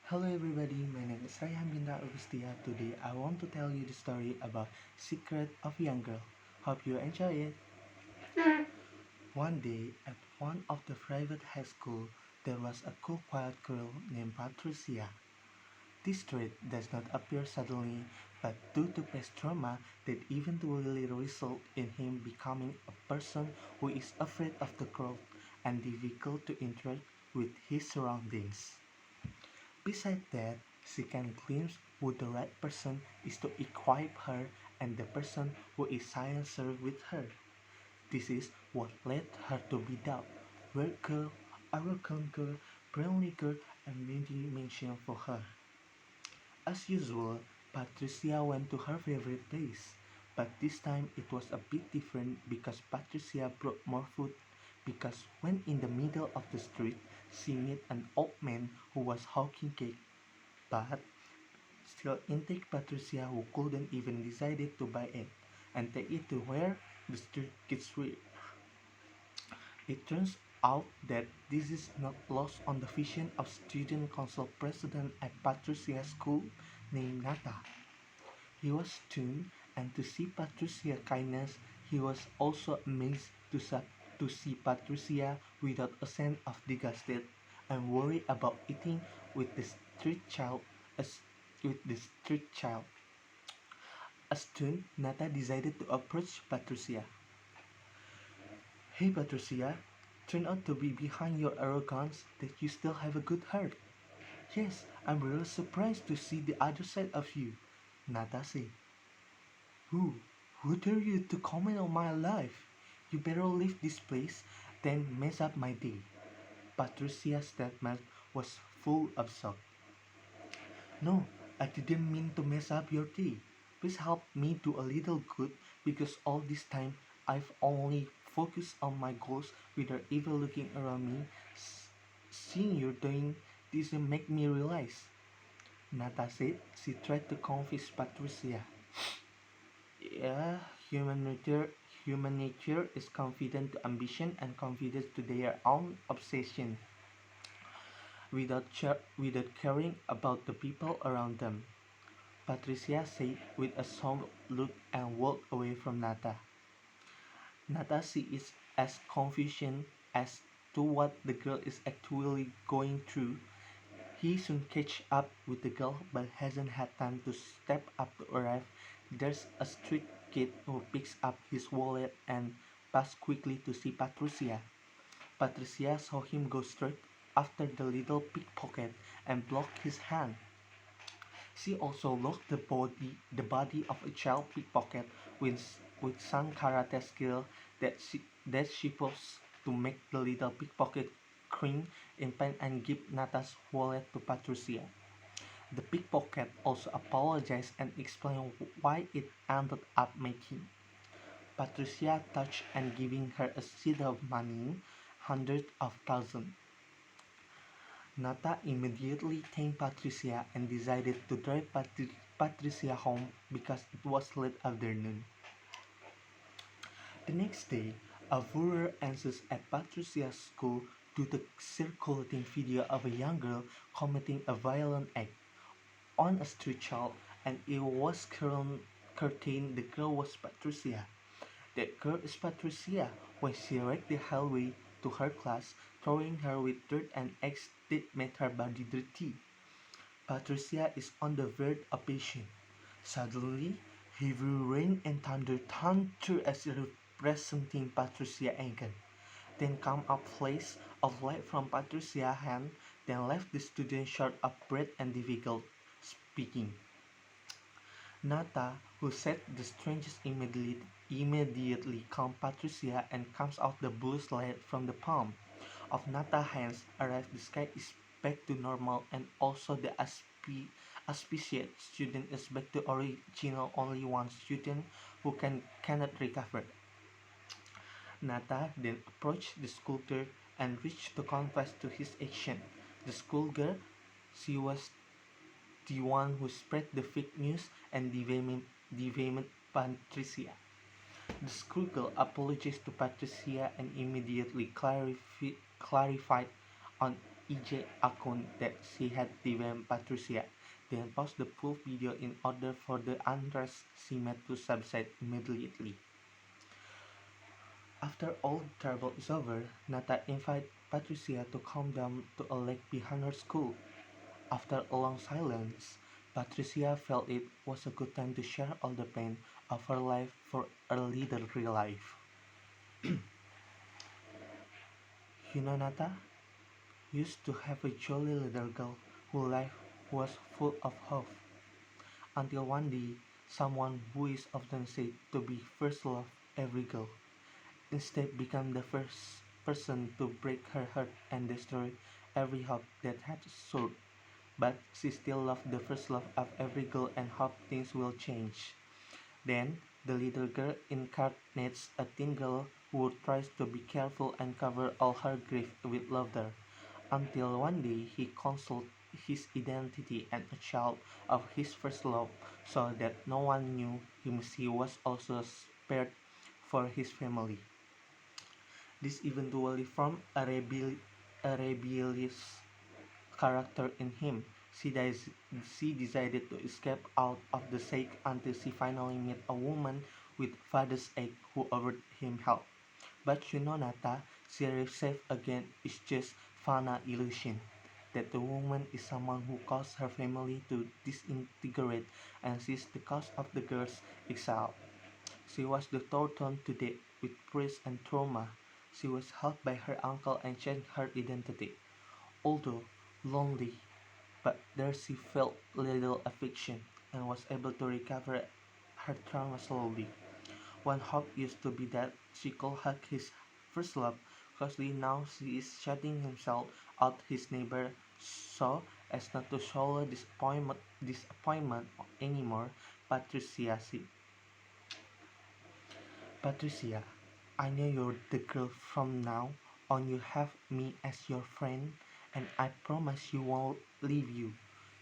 Hello everybody, my name is Raihan Bintang. Today I want to tell you the story about Secret of Young Girl. Hope you enjoy it. One day at one of the private high school, there was a cool quiet girl named Patricia. This trait does not appear suddenly, but due to past trauma that eventually result in him becoming a person who is afraid of the crowd and difficult to interact with his surroundings. Besides that, she can glimpse who the right person is to equip her and the person who is silencer with her. This is what led her to be dubbed Weird Girl, Arrogant Girl, Friendly Girl, and many mention for her. As usual, Patricia went to her favorite place, but this time it was a bit different because Patricia brought more food because when in the middle of the street, she met an old man who was hawking cake. But still intake Patricia who couldn't even decided to buy it and take it to where the street kids were. It turns out that this is not lost on the vision of student council president at Patricia's school named Nata. He was stunned and to see Patricia's kindness, he was also amazed to see Patricia without a sense of disgusted and worried about eating with the street child as with the street child. Soon, Nata decided to approach Patricia. Hey Patricia, turn out to be behind your arrogance that you still have a good heart. Yes, I'm really surprised to see the other side of you, Nata said. Who? Who dare you to comment on my life? You better leave this place, then mess up my day. Patricia's statement was full of shock. No, I didn't mean to mess up your day. Please help me do a little good because all this time I've only focused on my goals without even looking around me. Seeing you doing this make me realize. Nata said she tried to convince Patricia. Yeah, human nature is confident to ambition and confidence to their own obsession without caring about the people around them. Patricia said with a solemn look and walked away from Nata. Nata is as confused as to what the girl is actually going through. He soon catch up with the girl but hasn't had time to step up to arrive. There's a street kid who picks up his wallet and passes quickly to see Patricia. Patricia saw him go straight after the little pickpocket and blocked his hand. She also locked the body of a child pickpocket with some karate skill that she posed to make the little pickpocket cring in pain and give Nata's wallet to Patricia. The pickpocket also apologized and explained why it ended up making. Patricia touched and giving her a sheet of money, hundreds of thousands. Nata immediately thanked Patricia and decided to drive Patricia home because it was late afternoon. The next day, a furor ensues at Patricia's school due to circulating video of a young girl committing a violent act on a street child, and it was curtained the girl was Patricia. That girl is Patricia when she wrecked the hallway to her class, throwing her with dirt and eggs that made her body dirty. Patricia is on the verge of passion. Suddenly, heavy rain and thunder turn through as representing Patricia's anger. Then come a flash of light from Patricia's hand, then left the student short of breath and difficult speaking. Nata, who said the strangest immediately calms Patricia and comes out the blue light from the palm of Nata's hands arrives. The sky is back to normal and also the auspicious student is back to original, only one student who cannot recover. Nata then approached the schoolgirl and reached to confess to his action. The schoolgirl, she was the one who spread the fake news and defamed Patricia. The schoolgirl apologized to Patricia and immediately clarified on EJ account that she had DM'd Patricia, then posted the full video in order for the unrest she met to subside immediately. After all the trouble is over, Nata invited Patricia to come down to a lake behind her school. After a long silence, Patricia felt it was a good time to share all the pain of her life for a little real life. You know, Nata used to have a jolly little girl whose life was full of hope. Until one day, someone who is often said to be first love every girl, instead became the first person to break her heart and destroy every hope that had soared. But she still loved the first love of every girl and hoped things will change. Then, the little girl incarnates a teen girl who tries to be careful and cover all her grief with laughter, until one day he concealed his identity and a child of his first love, so that no one knew him. He was also spared for his family. This eventually formed a rebellious character in him. She decided to escape out of the shake until she finally met a woman with father's egg who offered him help. But you know, Nata, she safe again is just Fana illusion. That the woman is someone who caused her family to disintegrate and she's the cause of the girl's exile. She was the tortured to death with prison and trauma. She was helped by her uncle and changed her identity. Although lonely, but there she felt little affection and was able to recover her trauma slowly. One hope used to be that she could hug his first love, closely now she is shutting himself out his neighbor so as not to swallow disappointment anymore. Patricia, Patricia, I know you're the girl from now on. You have me as your friend, and I promise you won't leave you.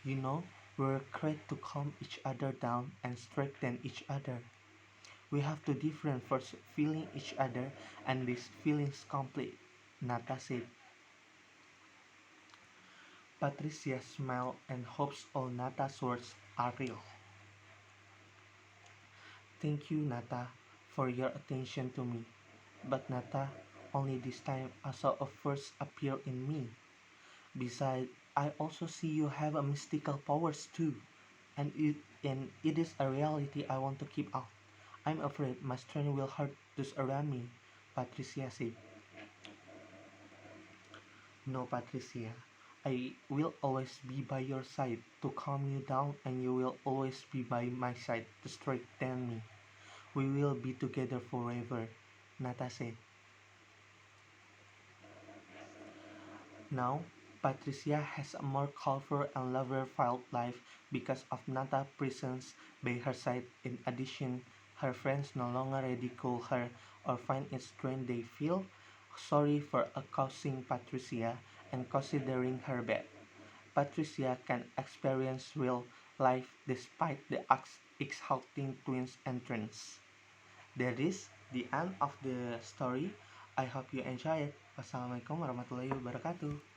You know, we're great to calm each other down and strengthen each other. We have to different first feeling each other, and these feelings complete. Nata said. Patricia smiled and hopes all Nata's words are real. Thank you, Nata, for your attention to me. But Nata, only this time I saw a first appear in me. Besides, I also see you have a mystical powers too, and it is a reality I want to keep out. I'm afraid my strength will hurt those around me, Patricia said. No, Patricia, I will always be by your side to calm you down, and you will always be by my side to strengthen me. We will be together forever, Nata said. Now, Patricia has a more colorful and lover-filled life because of Nata's presence by her side. In addition, her friends no longer ridicule her or find it strange. They feel sorry for accusing Patricia and considering her bad. Patricia can experience real life despite the exhausting twins entrance. That is the end of the story. I hope you enjoy it. Wassalamualaikum warahmatullahi wabarakatuh.